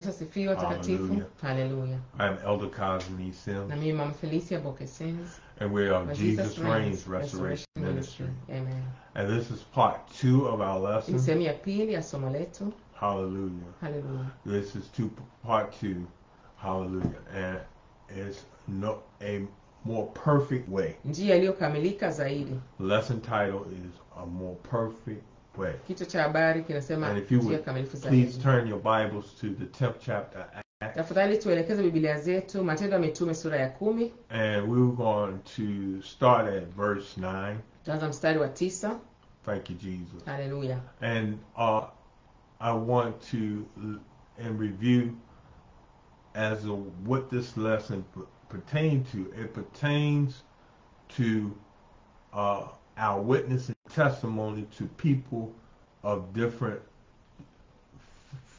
Asifiwe takatifu. Hallelujah. I'm Elder Cosme Sims. Na mimi Mama Felicia Bokesins. And we are Jesus Reigns Restoration Ministry. Amen. And this is part 2 of our lesson. Sehemu ya pili ya somo letu. Hallelujah. Hallelujah. This is part 2. Hallelujah. And it's a more perfect way. Njia iliyokamilika zaidi. The lesson title is A More Perfect Way. Kichwa cha habari kinasema njia kamilifu zaidi. Please turn your Bibles to the 10th chapter. Tafadhali tuelekeze Biblia zetu Matendo ya Mitume sura ya 10. And we're going to start at verse 9. Tuanza mstari wa 9. Thank you, Jesus. Hallelujah. And I want to in review as what this lesson pertains to. It pertains to our witness and testimony to people of different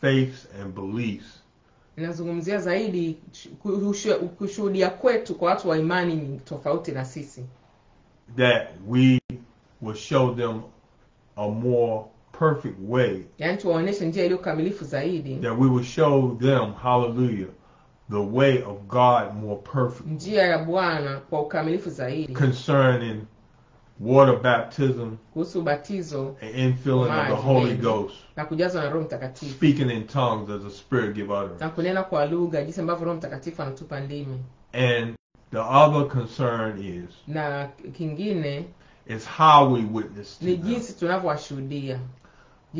faiths and beliefs. Ninazungumzia zaidi kushuhudia kwetu kwa watu wa imani tofauti na sisi. That we will show them a more perfect way. Yani tuwaoneshe njia iliyo kamilifu zaidi. That we will show them, hallelujah, the way of God more perfect. Njia ya Bwana kwa ukamilifu zaidi. Concerning water baptism, kuhusu ubatizo, and infilling of the Holy Ghost, na kujazwa na Roho Mtakatifu, speaking in tongues as the Spirit give utterance, na kunena kwa lugha jinsi ambavyo Roho Mtakatifu anatupa ndimi. And the other concern is, na kingine is how we witness to ni them. jinsi tunavyowashuhudia.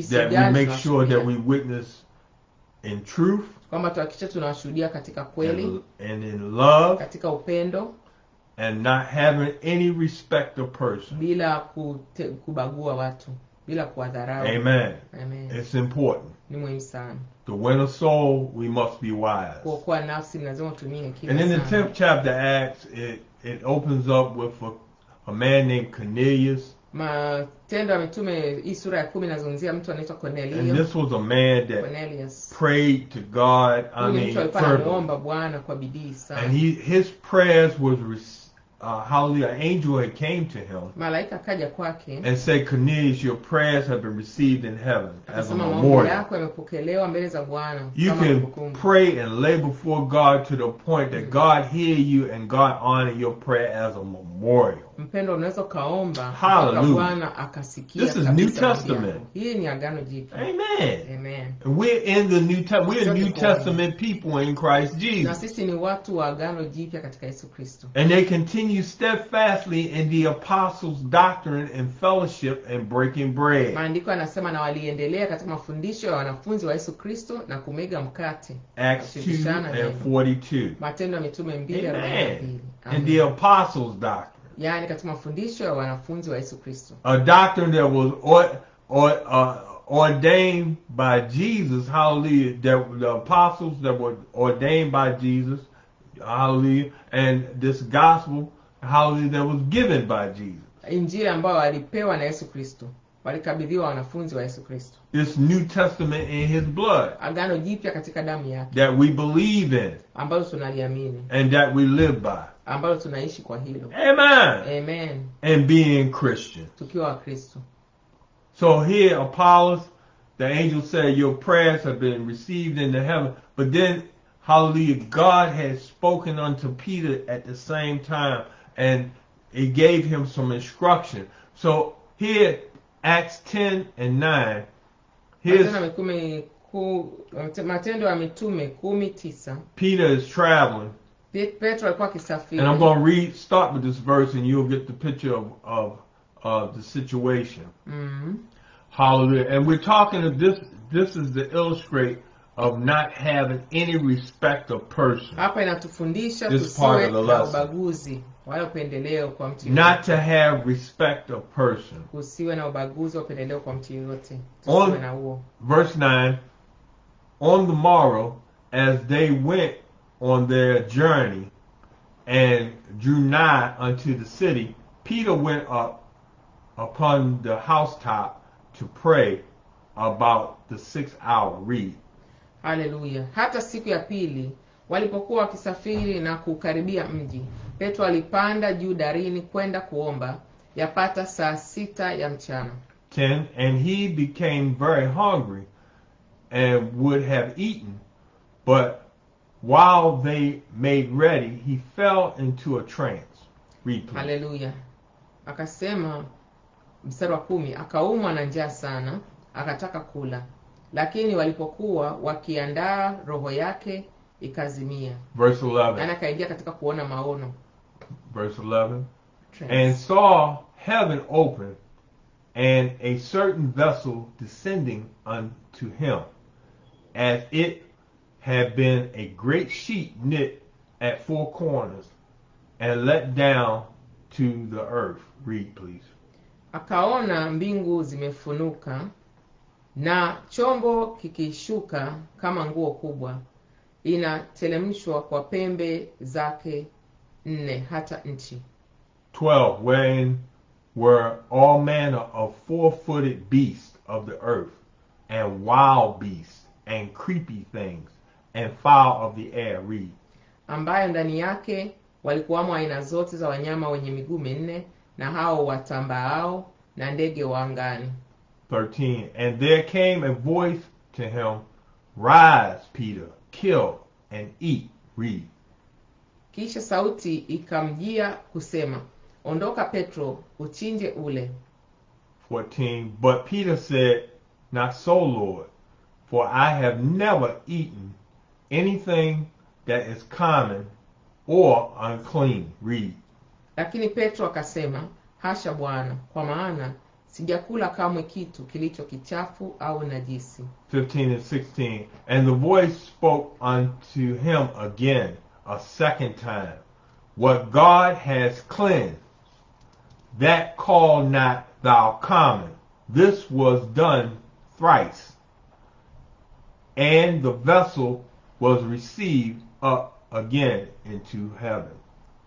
That we make sure that we witness in truth, kwamba tuhakikishe tunawashuhudia katika kweli, and in love, katika upendo, and not having any respect of person. Bila kubagua watu, bila kuwadharau. Amen. Amen. It's important. Ni muhimu sana. To win a soul, we must be wise. Kuokoa nafsi lazima tutumie hekima. And in the 10th chapter Acts, it opens up with a man named Cornelius. Matendo ya Mitume hii sura ya 10 inazungumzia mtu anaitwa Cornelio. And this was a man that prayed to God. Anaomba Bwana kwa bidii sana. And his prayers was hallelujah, an angel had came to him. Malaika akaja kwake. And said, Cornelius, your prayers have been received in heaven as a memorial. You can pray and lay before God to the point that God hear you and God honor your prayer as a memorial. Hallelujah. This is New Testament. Amen. Amen. And we're in the New Testament. We're New Testament people in Christ Jesus. And they continue steadfastly in the apostles' doctrine and fellowship and breaking bread. Maandiko yanasema na waliendelea katika mafundisho ya wanafunzi wa Yesu Kristo na kumega mkate. Acts 2:42. Matendo ya Mitume 2:42. And the apostles' doctrine. Yani katika mafundisho ya wanafunzi wa Yesu Kristo. A doctrine that was ordained by Jesus, hallelujah, that the apostles that were ordained by Jesus, hallelujah, and this gospel, hallelujah, that was given by Jesus. Injili ambayo walipewa na Yesu Kristo, walikabidhiwa wanafunzi wa Yesu Kristo. This New Testament in his blood. Agano jipya katika damu yake. That we believe in. Ambalo tunaliamini. And that we live by. Ambalo tunaishi kwa hilo. Amen. Amen. And being Christian. Tukiwa Wakristo. So here Apollos, the angel said, your prayers have been received into heaven. But then, hallelujah, God had spoken unto Peter at the same time, and he gave him some instruction. So here, Acts 10:9, Matendo ya Mitume 10:9. Peter is traveling. Petro alikuwa akisafiri. And I'm going to start with this verse, and you'll get the picture of the situation. Hallelujah. And we're talking of this is to illustrate of not having any respect of person. Hapa inatufundisha tusiwe na ubaguzi wala upendeleo kwa mtu yoyote. Not to have respect of person. Usiwe na ubaguzi au upendeleo kwa mtu yoyote. Tusiwe na huo. Verse 9, on the morrow, as they went on their journey and drew nigh unto the city, Peter went up upon the housetop to pray about the 6th hour. Read. Hallelujah. Hata siku ya pili walipokuwa wakisafiri na kukaribia mji, Petro alipanda juu darini kwenda kuomba, yapata saa 6 ya mchana. 10, and he became very hungry and would have eaten, But while they made ready, he fell into a trance. Read, please. Haleluya. Akasema, mstari wa 10, akaumwa na njaa sana, akataka kula. Lakini walipokuwa wakiandaa, roho yake ikazimia. Verse 11. Yaani akaingia katika kuona maono. Verse 11. Trance. And saw heaven open, and a certain vessel descending unto him, as it had been a great sheet knit at four corners, and let down to the earth. Read, please. Akaona mbingu zimefunuka, na chombo kikishuka kama nguo kubwa, inatelemshwa kwa pembe zake 4 hata nchi. 12. Wherein were all manner of four-footed beasts of the earth, and wild beasts, and creepy things, and fowl of the air. Read. Ambayo ndani yake walikuwamo aina zote za wanyama wenye miguu 4, na hao watambaao, na ndege wa angani. 13. And there came a voice to him, Rise, Peter, kill and eat. Read. Kisha sauti ikamjia kusema, ondoka Petro, uchinje ule. 14. But Peter said, Not so, Lord, for I have never eaten anything that is common or unclean. Read. Lakini Petro akasema, hasha Bwana, kwa maana sijakula kamwe kitu kilicho kichafu au najisi. 15 and 16. And the voice spoke unto him again a second time, What God has cleansed, that call not thou common. This was done thrice. And the vessel was received up again into heaven.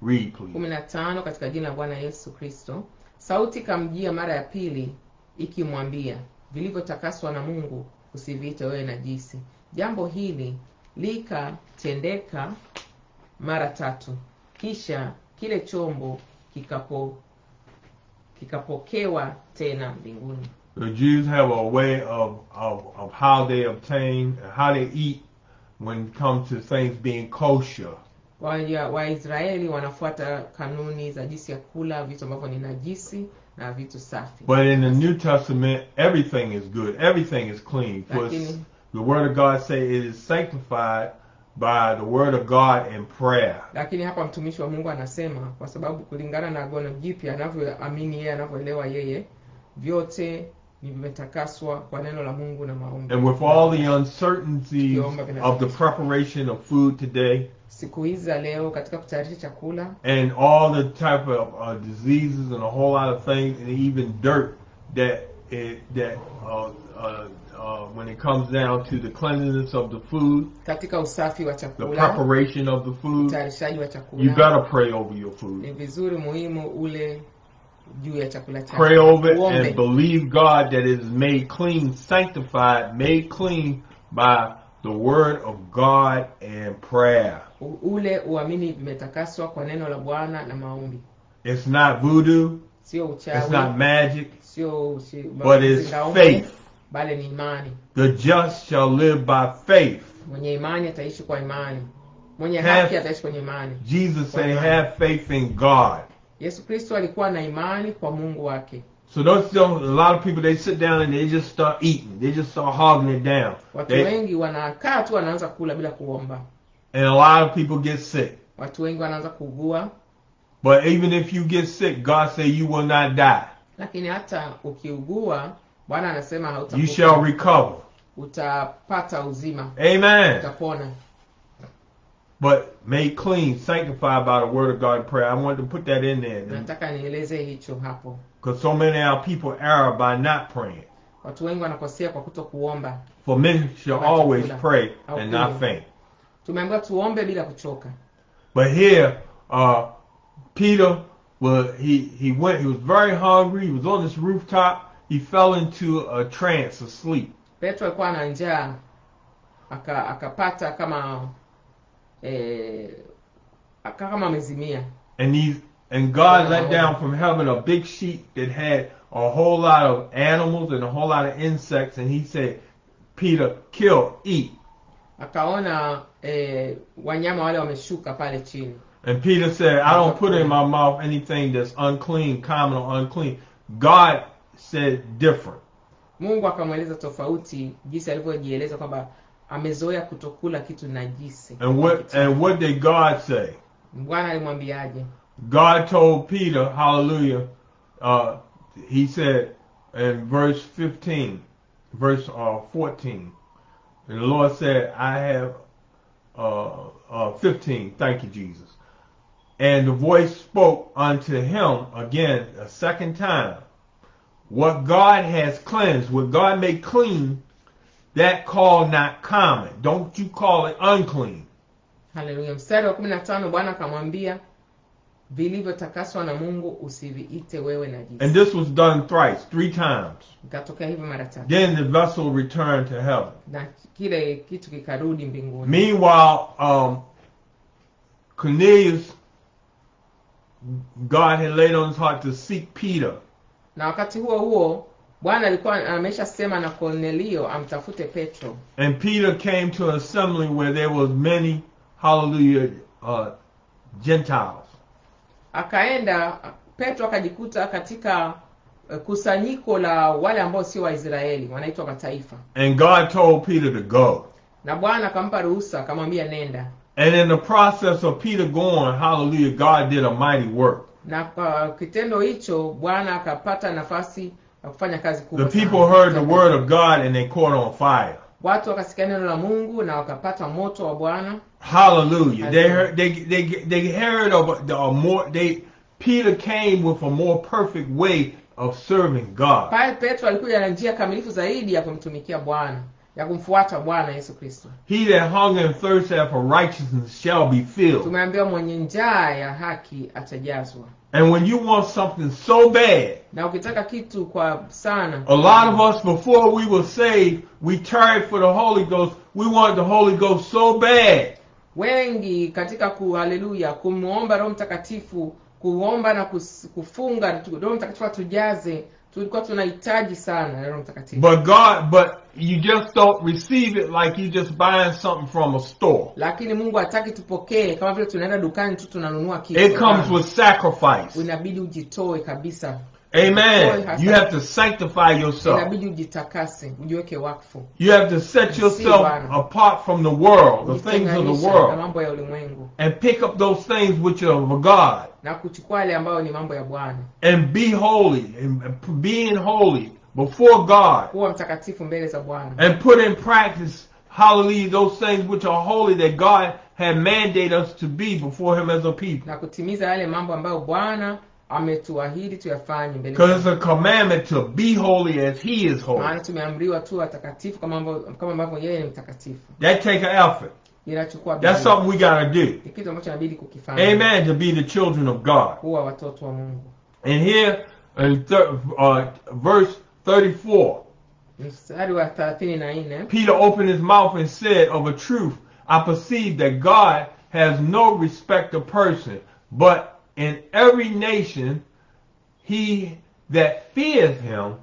Read, please. 15. Katika jina la Bwana Yesu Kristo, sauti kamjia mara ya pili ikimwambia, vilivyotakaswa na Mungu usiviite wewe najisi. Jambo hili likatendeka mara 3, kisha kile chombo kikapokewa tena mbinguni. The Jews have a way of how they obtain, how they eat when it comes to things being kosher. Waisraeli wanafuata kanuni za jinsi ya kula vitu ambavyo ni najisi na vitu safi. But in the New Testament, everything is good. Everything is clean. Because the Word of God says it is sanctified by the Word of God and prayer. Lakini hapa mtumishi wa Mungu anasema, kwa sababu kulingana na Agano Jipya anavyoamini yeye, anavyoelewa yeye, vyote ni vimetakaswa kwa neno la Mungu na maombi. And with all the uncertainties of the preparation of food today, siku hizi leo katika kutayarisha chakula, and all the type of diseases and a whole lot of things, and even dirt that when it comes down to the cleanliness of the food, katika usafi wa the chakula, preparation of the food, utayarishaji wa chakula, you gotta pray over your food. Ni vizuri muhimu ule juu ya chakula chako. Pray over it and believe God that it is made clean, sanctified, made clean by the Word of God and prayer. Ule uamini vimetakaswa kwa neno la Bwana na maombi. It's not voodoo. Sio uchawi. It's not magic. Sio but it's faith. Bali ni imani. The just shall live by faith. Mwenye imani ataishi kwa imani. Mwenye haki ataishi kwa imani. Jesus said, have faith in God. Yesu Kristo alikuwa na imani kwa Mungu wake. So a lot of people, they sit down and they just start eating. They just start hogging it down. Watu wengi wanakaa tu wanaanza kula bila kuomba. And a lot of people get sick. Watu wengi wanaanza kuugua. But even if you get sick, God say you will not die. Lakini hata ukiugua, Bwana anasema hautakufa. You shall recover. Utapata uzima. Amen. Utapona. But made clean, sanctified by the Word of God and prayer. I wanted to put that in there. Nataka nieleze hicho hapo. Because so many of our people err by not praying. Watu wengi wanakosea kwa kutokuomba. For men shall always pray and not faint. Tumeambiwa tuombe bila kuchoka. But here, Peter, he was very hungry. He was on this rooftop. He fell into a trance of sleep. Petro alikuwa na njaa. Akapata kama amezimia. And God let down from heaven a big sheet that had a whole lot of animals and a whole lot of insects, and he said, Peter, kill, eat. akaona wanyama wale wameshuka pale chini. And Peter said, I don't put in my mouth anything that's unclean, common or unclean. God said different. Mungu akamweleza tofauti jinsi alivyojieleza kwamba amezoea kutokula kitu najisi. And what did God say? Bwana alimwambiaje? God told Peter, hallelujah, he said in verse 14, and the Lord said, I have 15, thank you, Jesus. And the voice spoke unto him again a second time. What God has cleansed, what God made clean, that call not common. Don't you call it unclean. Hallelujah. Mstari wa 15 Bwana akamwambia, vilivyotakaswa na Mungu usiviite wewe najisi. And this was done thrice, 3 times. Ikatokea hivyo mara 3. Then the vessel returned to heaven. Na kile kitu kikarudi mbinguni. Meanwhile, Cornelius, God had laid on his heart to seek Peter. Na wakati huo Bwana alikuwa ameshasema na Cornelio amtafute Petro. And Peter came to an assembly where there was many, hallelujah, Gentiles. Akaenda Petro akajikuta katika kusanyiko la wale ambao sio Waisraeli, wanaitwa mataifa. And God told Peter to go. Na Bwana akampa ruhusa, akamwambia nenda. And in the process of Peter going, hallelujah, God did a mighty work. Na kwa kitendo hicho Bwana akapata nafasi ya kufanya kazi kubwa. The people heard the word of God and they caught on fire. Watu wakasikia neno la Mungu na wakapata moto wa Bwana. Hallelujah. They heard of Peter came with a more perfect way of serving God. Pale Petro alikuja na njia kamilifu zaidi ya kumtumikia Bwana, ya kumfuata Bwana Yesu Kristo. He that hunger and thirst after righteousness shall be filled. Tumeambiwa mwenye njaa ya haki atajazwa. And when you want something so bad, na ukitaka kitu kwa sana, a lot of us before we were saved, we tried for the Holy Ghost. We wanted the Holy Ghost so bad. Wengi katika haleluya kumuomba Roho Mtakatifu, kuomba na kufunga Roho Mtakatifu atujaze, tulikuwa tunahitaji sana Roho Mtakatifu. But you just don't receive it like you just buying something from a store. Lakini Mungu hataki tupokee kama vile tunaenda dukani tu tunanunua kitu. It comes with sacrifice. Inabidi ujitoe kabisa. Amen. You have to sanctify yourself. Inabidi ujitakase, ujiweke wakfu. You have to set yourself apart from the world, the things of the world, mambo ya ulimwengu, and pick up those things which are of God, na kuchukua yale ambayo ni mambo ya Bwana, and be holy, and being holy before God, kuwa mtakatifu mbele za Bwana, and put in practice, hallelujah, those things which are holy that God had mandated us to be before Him as a people. Na kutimiza yale mambo ambayo Bwana ametuahidi tuyafanye mbele. Because it's a commandment to be holy as He is holy. Maana tumeamriwa tu watakatifu kama ambavyo yeye ni mtakatifu. That take an effort. Inachukua bidii. That's something we gotta do. Ni kitu ambacho inabidi kukifanya. Amen. To be the children of God. Kuwa watoto wa Mungu. And here in verse 34. Mstari wa 34. Peter opened his mouth and said, of a truth, I perceive that God has no respect of person, but in every nation, he that feareth him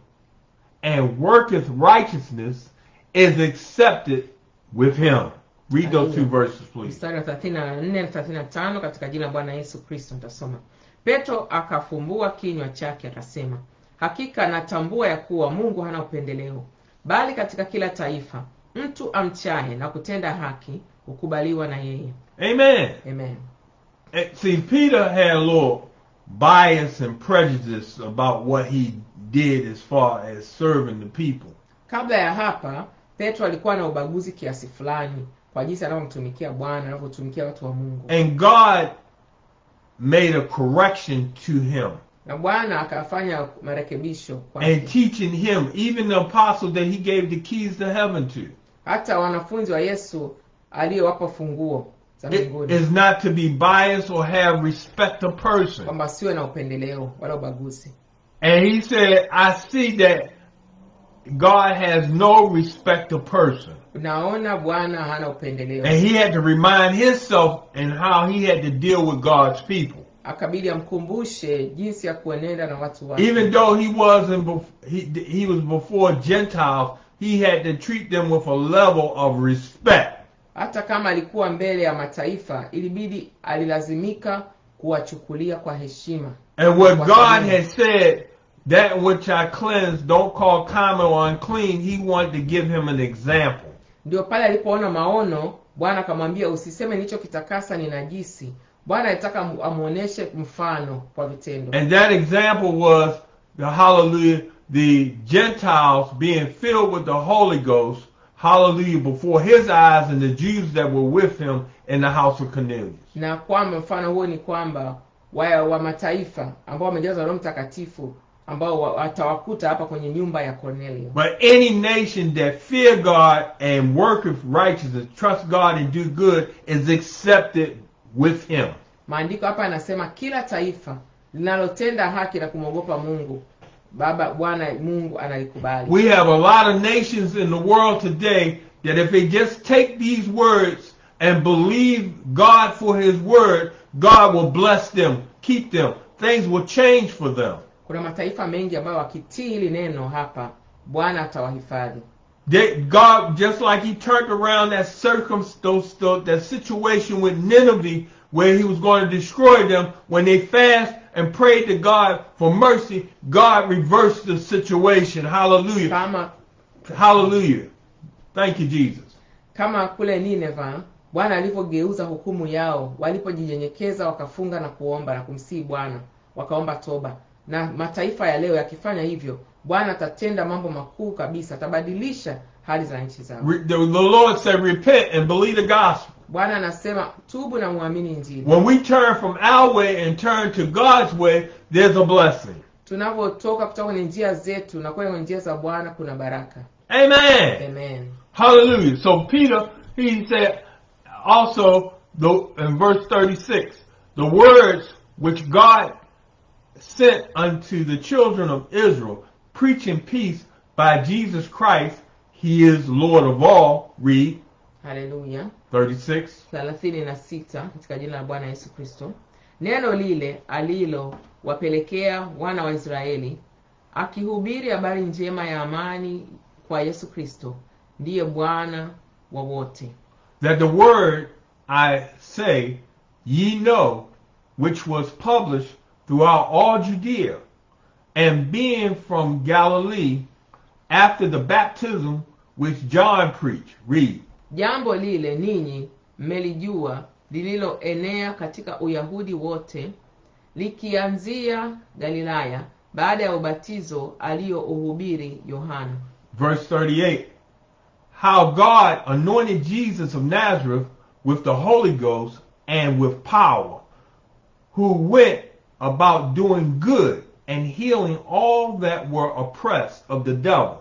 and worketh righteousness is accepted with him. Read those 2 verses, please. Mstari wa 34 na 35 katika jina la Bwana Yesu Kristo nitasoma. Petro akafumbua kinywa chake akasema, hakika natambua ya kuwa Mungu hana upendeleo, bali katika kila taifa mtu amchaye na kutenda haki hukubaliwa na yeye. Amen. Amen. See, Peter had a little bias and prejudice about what he did as far as serving the people. Kabla ya hapa, Petro alikuwa na ubaguzi kiasi fulani kwa jinsi anavyomtumikia Bwana, anavyotumikia watu wa Mungu. And God made a correction to him. Na Bwana akafanya marekebisho kwake. And teaching him, even the apostle that he gave the keys to heaven to. Hata wanafunzi wa Yesu aliyowapa funguo za mbinguni. It is not to be biased or have respect of person. Kwamba siwe na upendeleo wala ubaguzi. And he said, I see that God has no respect of person. Naona Bwana hana upendeleo. And he had to remind himself and how he had to deal with God's people. Akabidi amkumbushe jinsi ya kuenenda na watu wake. Even though he was before Gentiles, he had to treat them with a level of respect. Hata kama alikuwa mbele ya mataifa, ilibidi alilazimika kuwachukulia kwa heshima. And what God had said, that which I cleanse, don't call common or unclean, he wanted to give him an example. Ndio pale alipoona maono, Bwana akamwambia usiseme nilichokitakasa ni najisi. Bwana alitaka amuoneshe mfano kwa vitendo. And that example was the Gentiles being filled with the Holy Ghost, hallelujah, before his eyes and the Jews that were with him in the house of Cornelius. Na kwamba mfano huo ni kwamba wa mataifa ambao wamejazwa Roho Mtakatifu ambao watawakuta hapa kwenye nyumba ya Cornelio. But any nation that fear God and worketh righteousness, trust God and do good, is accepted with him. Maandiko hapa yanasema kila taifa linalotenda haki na kumwogopa Mungu, Bwana Mungu analikubali. We have a lot of nations in the world today that if they just take these words and believe God for his word, God will bless them, keep them. Things will change for them. Kuna mataifa mengi ambayo wakitii hili neno hapa, Bwana atawahifadhi. God, just like he turned around that situation with Nineveh, where he was going to destroy them, when they fast and prayed to God for mercy, God reversed the situation. Hallelujah. Hallelujah. Thank you, Jesus. Kama kule Nineva, Bwana alipogeuza hukumu yao, walipojinyenyekeza wakafunga na kuomba na kumsihi Bwana, wakaomba toba. Na mataifa ya leo yakifanya hivyo, Bwana atatenda mambo makuu kabisa, atabadilisha hali za nchi zao. The Lord said, repent and believe the gospel. Bwana anasema tubu na muamini Injili. When we turn from our way and turn to God's way, there's a blessing. Tunapotoka kutoka kwenye njia zetu na kwenda kwenye njia za Bwana, kuna baraka. Amen. Amen. Hallelujah. So Peter, he said also in verse 36, the words which God sent unto the children of Israel, preaching peace by Jesus Christ, he is Lord of all. Read. Hallelujah. 36. 36 katika jina la Bwana Yesu Kristo. Neno lile alilo wapelekea wana wa Israeli, akihubiri habari njema ya amani kwa Yesu Kristo, ndiye Bwana wa wote. That the word I say, ye know, which was published throughout all Judea, and being from Galilee, after the baptism which John preached. Read. Jambo lile ninyi mmelijua, lililoenea katika Uyahudi wote, likianzia Galilaya, baada ya ubatizo aliyouhubiri Yohana. Verse 38. How God anointed Jesus of Nazareth with the Holy Ghost and with power, who went about doing good and healing all that were oppressed of the devil,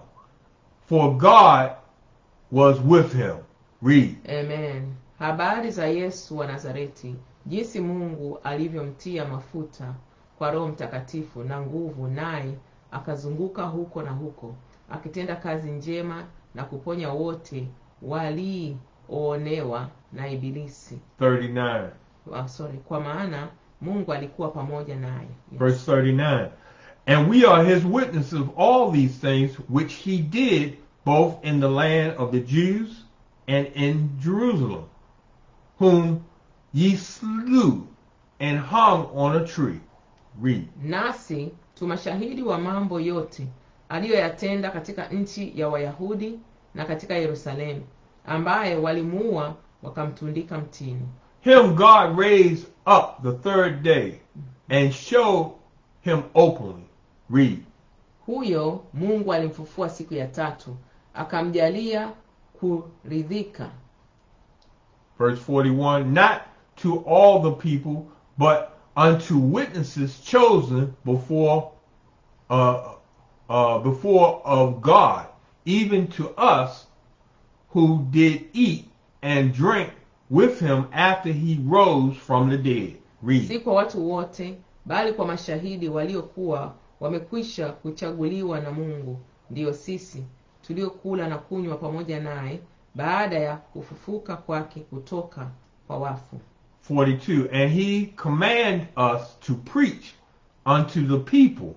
for God was with him. Read. Amen. Habari za Yesu wa Nazareti, jinsi Mungu alivyomtia mafuta kwa Roho Mtakatifu na nguvu, naye akazunguka huko na huko, akitenda kazi njema na kuponya wote walioonewa na Ibilisi. 39. Kwa maana Mungu alikuwa pamoja naye. Yes. Verse 39. And we are his witnesses of all these things which he did, both in the land of the Jews and in Jerusalem, whom ye slew and hung on a tree. Read. Nasi tumashahidi wa mambo yote aliyoyatenda katika nchi ya Wayahudi na katika Yerusalemu, ambaye walimuua wakamtundika mtini. Him God raised up the third day and showed him openly. Read. Huyo Mungu alimfufua siku ya tatu, akamjalia kuridhika. Verse 41. Not to all the people, but unto witnesses chosen before of God, even to us who did eat and drink with him after he rose from the dead. Read. Si kwa watu wote, bali kwa mashahidi waliokuwa wamekwisha kuchaguliwa na Mungu, ndiyo sisi tuliokula na kunywa pamoja naye baada ya kufufuka kwake kutoka kwa wafu. 42. And he commanded us to preach unto the people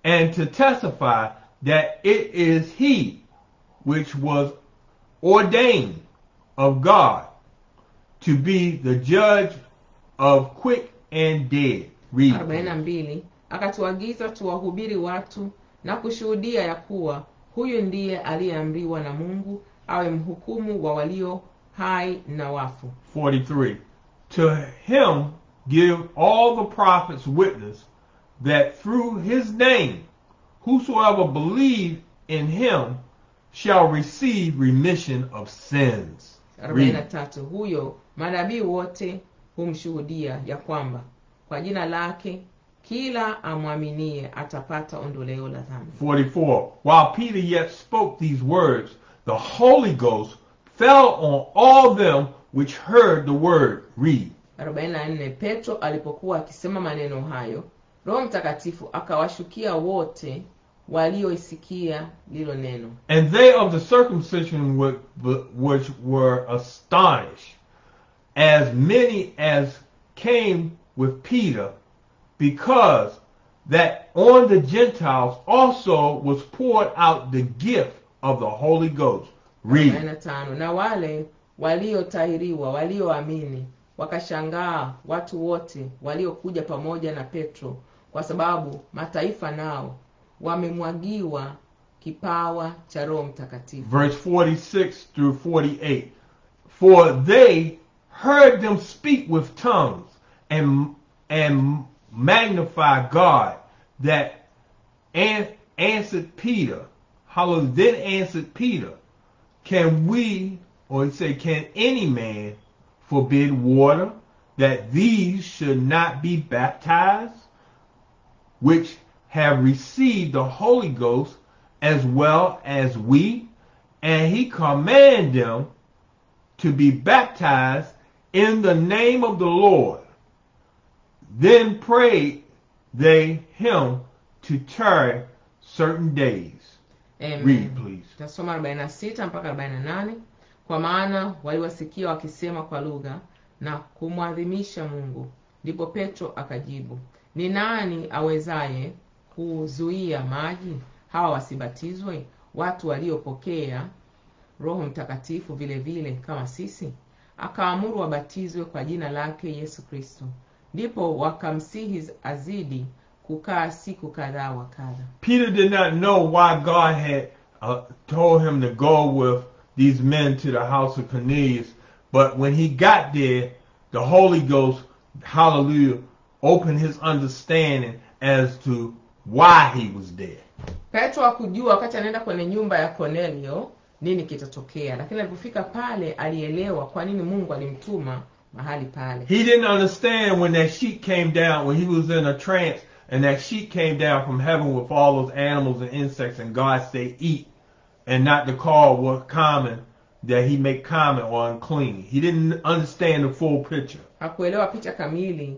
and to testify that it is he which was ordained of God to be the judge of quick and dead. Read. 42. Akatuagiza tuwahubiri watu na kushuhudia ya kuwa huyu ndiye aliyeamriwa na Mungu awe mhukumu wa walio hai na wafu. 43. To him give all the prophets witness that through his name whosoever believe in him shall receive remission of sins. 43. Huyo manabii wote humshuhudia ya kwamba kwa jina lake kila amwaminie atapata ondoleo la dhambi. 44. While Peter yet spoke these words, the Holy Ghost fell on all them which heard the word. Read. 44. Petro alipokuwa akisema maneno hayo, Roho Mtakatifu akawashukia wote walioisikia lilo neno. And they of the circumcision which were astonished, as many as came with Peter, because that on the Gentiles also was poured out the gift of the Holy Ghost. Read. 45. Na wale waliotahiriwa walioamini wakashangaa watu wote waliokuja pamoja na Petro, kwa sababu mataifa nao wamemwagiwa kipawa cha Roho Mtakatifu. Verse 46 through 48. For they heard them speak with tongues and magnify God, that answered Peter. Hallelujah. Then answered Peter, can any man forbid water that these should not be baptized, which have received the Holy Ghost as well as we? And he commanded them to be baptized in the name of the Lord. Then prayed they him to tarry certain days. Amen. Read, please. Tasoma 46 mpaka 48. Kwa maana waliwasikia wakisema kwa lugha na kumwadhimisha Mungu. Ndipo Petro akajibu, ni nani awezaye kuzuia maji hawa wasibatizwe, watu waliopokea Roho Mtakatifu vile vile kama sisi? Akaamuru wabatizwe kwa jina lake Yesu Kristo. Ndipo wakamsihi azidi kukaa siku kadhaa wa kadha. Peter did not know why God had told him to go with these men to the house of Cornelius, but when he got there, the Holy Ghost, hallelujah, opened his understanding as to why he was there. Petro hakujua wakati anaenda kwenye nyumba ya Cornelio nini kitatokea, lakini alipofika pale alielewa kwa nini Mungu alimtuma mahali pale. He didn't understand when that sheet came down, when he was in a trance, and that sheet came down from heaven with all those animals and insects, and God said, eat, and not to call what common, that he make common or unclean. He didn't understand the full picture. Hakuelewa picha kamili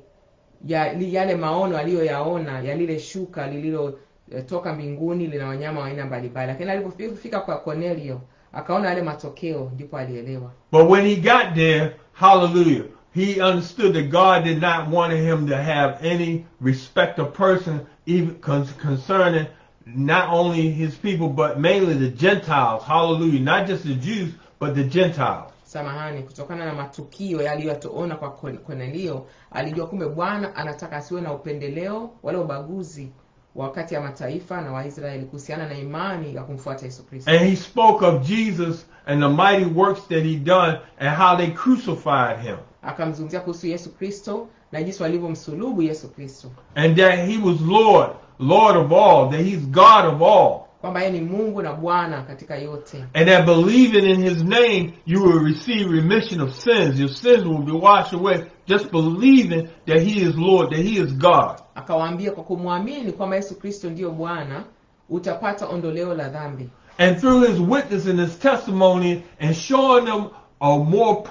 ya yale maono aliyoyaona ya lile shuka lililo toka mbinguni lina wanyama wa aina mbalimbali. Lakini alipofika kwa Cornelio akaona yale matokeo, ndipo alielewa. But when he got there, hallelujah, he understood that God did not want him to have any respect of person, even concerning not only his people, but mainly the Gentiles. Hallelujah. Not just the Jews, but the Gentiles. Samahani, kutokana na matukio yaliyotoona kwa Cornelio, alijua kumbe Bwana anataka asiwe na upendeleo wala ubaguzi wakati ya mataifa na Waisraeli kuhusiana na imani ya kumfuata Yesu Kristo. And he spoke of Jesus and the mighty works that he done and how they crucified him. Akamzungumzia kuhusu Yesu Kristo na jinsi walivyomsulubu Yesu Kristo. And that he was Lord, Lord of all, that he's God of all. Kwamba yeye ni Mungu na Bwana katika yote. And that believing in his name, you will receive remission of sins. Your sins will be washed away. Just believing that he is Lord, that he is God. Akawaambia kwa kumwamini kwamba Yesu Kristo ndiyo Bwana, utapata ondoleo la dhambi. And through his witness and his testimony and showing them a more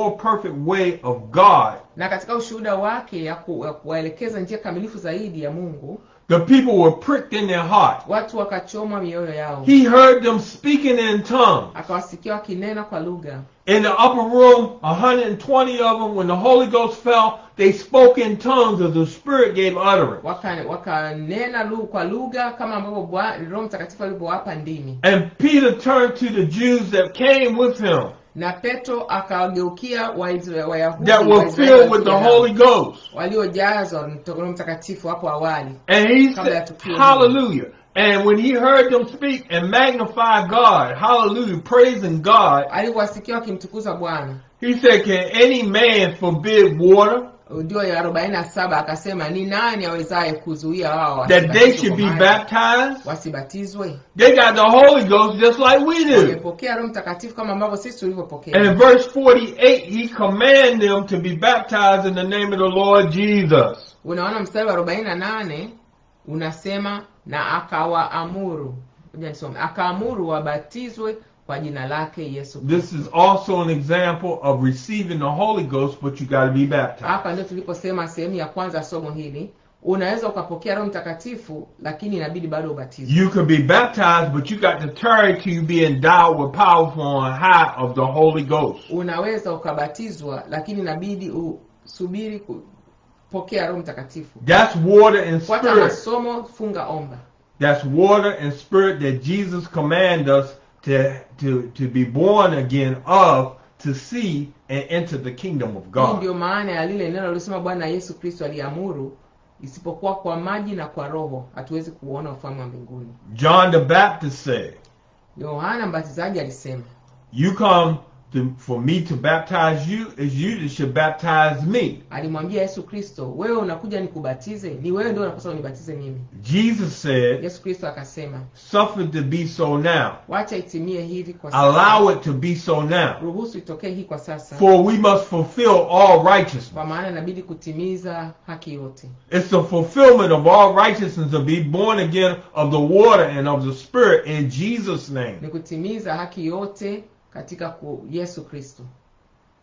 perfect way of God. Na katika ushuhuda wake ya kuwaelekeza njia kamilifu zaidi ya Mungu, the people were pricked in their heart. Watu wakachoma mioyo yao. He heard them speaking in tongues. Akawasikia wakinena kwa lugha. In the upper room, 120 of them, when the Holy Ghost fell, they spoke in tongues as the Spirit gave utterance. Wakanena kwa lugha kama ambavyo Roho Mtakatifu alipowapa ndimi. And Peter turned to the Jews that came with him. Na Petro akawageukia Wayahudi that were filled with the Holy Ghost. waliojazwa Roho Mtakatifu hapo awali. And he Kabla ya said, tukio hili. hallelujah. And when he heard them speak and magnify God, hallelujah, praising God, Aliwasikia wakimtukuza Bwana. he said, can any man forbid water Ndio ya 47 akasema ni nani awezaye kuzuia wao that they should be baptized? wasibatizwe? They got the Holy Ghost just like we do. Wamepokea Roho Mtakatifu kama ambavyo sisi tulivyopokea. And in verse 48, he commanded them to be baptized in the name of the Lord Jesus. Unaona mstari wa 48 unasema na akawaamuru. Ngoja nisome. Akaamuru wabatizwe kwa jina lake Yesu Kristo. This is also an example of receiving the Holy Ghost, but you got to be baptized. Hapa ndio tuliposema sehemu ya kwanza somo hili. Unaweza ukapokea Roho Mtakatifu lakini inabidi bado ubatizwe. You can be baptized, but you got to tarry till you be endowed with power from high of the Holy Ghost. Unaweza ukabatizwa lakini inabidi usubiri kupokea Roho Mtakatifu. That's water and Fuata spirit. masomo, funga, omba. That's water and spirit that Jesus commanded us to be born again of, to see and enter the kingdom of Hii God. ndio maana ya lile neno lilosema Bwana Yesu Kristo aliamuru, isipokuwa kwa maji na kwa Roho hatuwezi kuona ufalme wa mbinguni. John the Baptist said, Yohana Mbatizaji alisema, you come for me to baptize you, as you that should baptize me. Alimwambia Yesu Kristo, wewe unakuja nikubatize? Ni wewe ndio unapaswa unibatize mimi. Jesus said, Yesu Kristo akasema, suffer it to be so now. wacha itimie hivi kwa sasa. Allow it to be so now. Ruhusu itokee hii kwa sasa. For we must fulfill all righteousness. Kwa maana inabidi kutimiza haki yote. It's the fulfillment of all righteousness to be born again of the water and of the Spirit in Jesus' name. Ni kutimiza haki yote katika Yesu Kristo.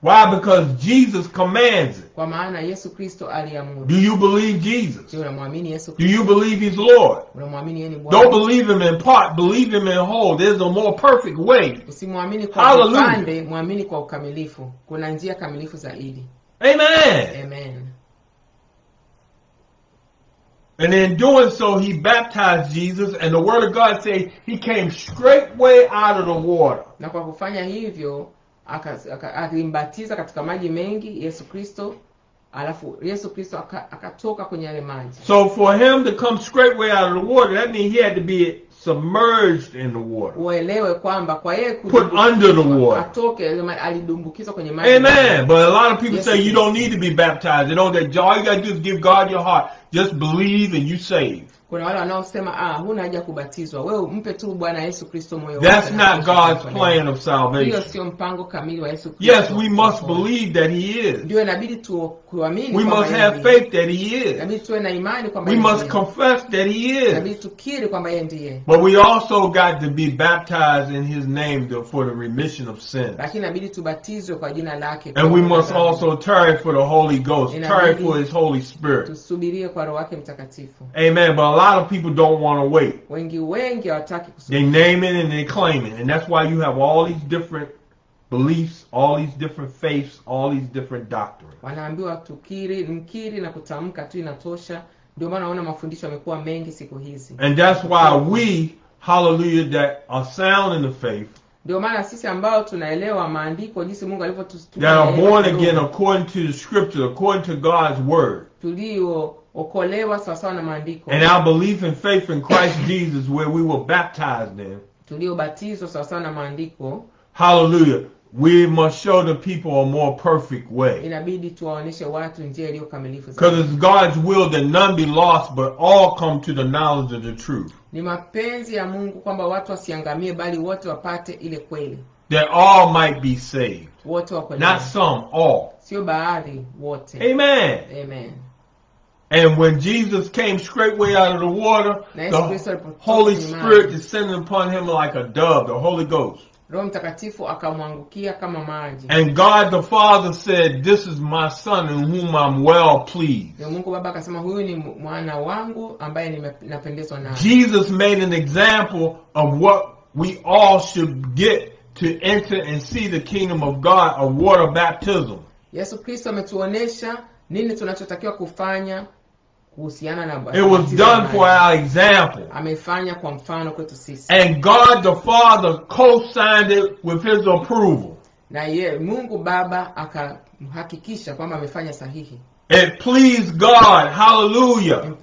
Why? Because Jesus commands it. Kwa maana Yesu Kristo aliamuru. Do you believe Jesus? Je, unamwamini Yesu Do Kristo? you believe He's Lord? Unamwamini yeye ni Bwana? Don't believe Him in part, believe Him in whole. There's a more perfect way. Usimwamini kwa Hallelujah. upande, muamini kwa ukamilifu. Kuna njia kamilifu zaidi. Amen. Amen. And in doing so, He baptized Jesus, and the Word of God says He came straightway out of the water. Na kwa kufanya hivyo alimbatiza katika maji mengi Yesu Kristo, alafu Yesu Kristo akatoka kwenye yale maji. So for Him to come straightway out of the water, that means He had to be submerged in the water. Uelewe kwamba kwa yeye Put under the water. atoke alidumbukizwa kwenye maji. Amen. But a lot of people Yes, say you yes. don't need to be baptized. They know that all you got to do is give God your heart. Just believe and you saved. Kuna wale wanaosema huna haja kubatizwa. Wewe mpe tu Bwana Yesu Kristo moyo wako. That's not God's plan of Hiyo salvation. sio mpango kamili wa Yesu Kristo. Yes, we must believe that He is. Ndio inabidi kuamini We kwamba must yeye have ndiye. faith that He is. Inabidi tuwe na imani kwamba We yeye must ndiye. confess that He Inabidi is. tukiri kwamba yeye ndiye. But we also got to be baptized in His name for the remission of sins. Lakini inabidi tubatizwe kwa jina lake. And we must also tarry for the Holy Ghost, tarry Inabidi for His Holy Spirit. tusubirie kwa Roho wake Mtakatifu. Amen. But a lot of people don't want to wait. Wengi hawataki They kusubiri. name it and they claim it. And that's why you have all these different beliefs, all these different faiths, all these different doctrines. Wanaambiwa mkiri na kutamka tu inatosha. Ndio maana naona mafundisho yamekuwa mengi siku hizi. And that's why we, hallelujah, that are sound in the faith, Ndio maana sisi ambao tunaelewa maandiko jinsi Mungu alivyotutumia, that are born again according to the scripture, according to God's word. tuliookolewa sawasawa na maandiko, And our belief and faith in Christ Jesus, where we were baptized in, tuliobatizwa sawasawa na maandiko, hallelujah, we must show the people a more perfect way. inabidi tuwaoneshe watu njia iliyo kamilifu Because zaidi. it's God's will that none be lost, but all come to the knowledge of the truth. Ni mapenzi ya Mungu kwamba watu wasiangamie bali wote wapate ile kweli. That all might be saved. Wote wakolewe. Not some, all. Sio baadhi, wote. Amen. Amen. And when Jesus came straightway out of the water, the Holy Spirit descended upon Him like a dove, the Holy Ghost. Roho Mtakatifu akamwangukia kama maji. And God the Father said, this is my Son in whom I'm well pleased. Ndio Mungu Baba akasema huyu ni mwana wangu ambaye ninapendezwa naye. Jesus made an example of what we all should get to enter and see the kingdom of God, a water baptism. Yesu Kristo ametuonesha nini tunachotakiwa kufanya kuhusiana na It was done for our example. Amefanya kwa mfano kwetu sisi. And God the Father co-signed it with His approval. na Mungu Baba akamhakikisha kwamba amefanya sahihi. It pleased God, hallelujah,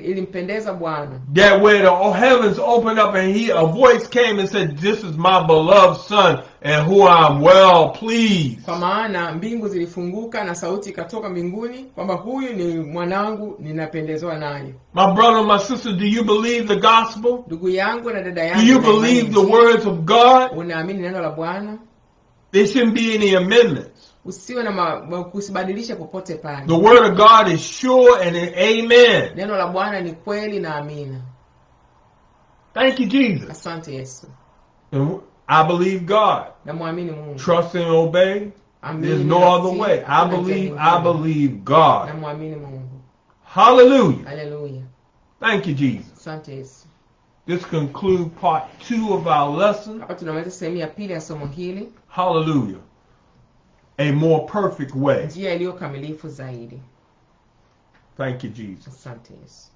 Ilimpendeza Bwana that where the heavens opened up and a voice came and said, "This is my beloved son and who I'm well pleased." Kwa maana mbingu zilifunguka na sauti ikatoka mbinguni kwamba huyu ni mwanangu ninapendezwa naye. My brother, my sister, do you believe the gospel? Ndugu yangu na dada Do yangu, you believe the words of God? unaamini neno la Bwana? There shouldn't be any amendments. Usiwe na kusibadilisha popote pale. The word of God is sure and amen. Neno la Bwana ni kweli na amina. Thank you, Jesus. Asante Yesu. And I believe God. Namwamini Mungu. Trust and obey. There's no other way. I believe God. Namwamini Mungu. Hallelujah. Hallelujah. Thank you, Jesus. Asante Yesu. This concludes part 2 of our lesson. Hapa tunamaliza sehemu ya pili ya somo hili. Hallelujah. A more perfect way. Njia iliyo kamilifu zaidi. Thank you, Jesus. Asante Yesu.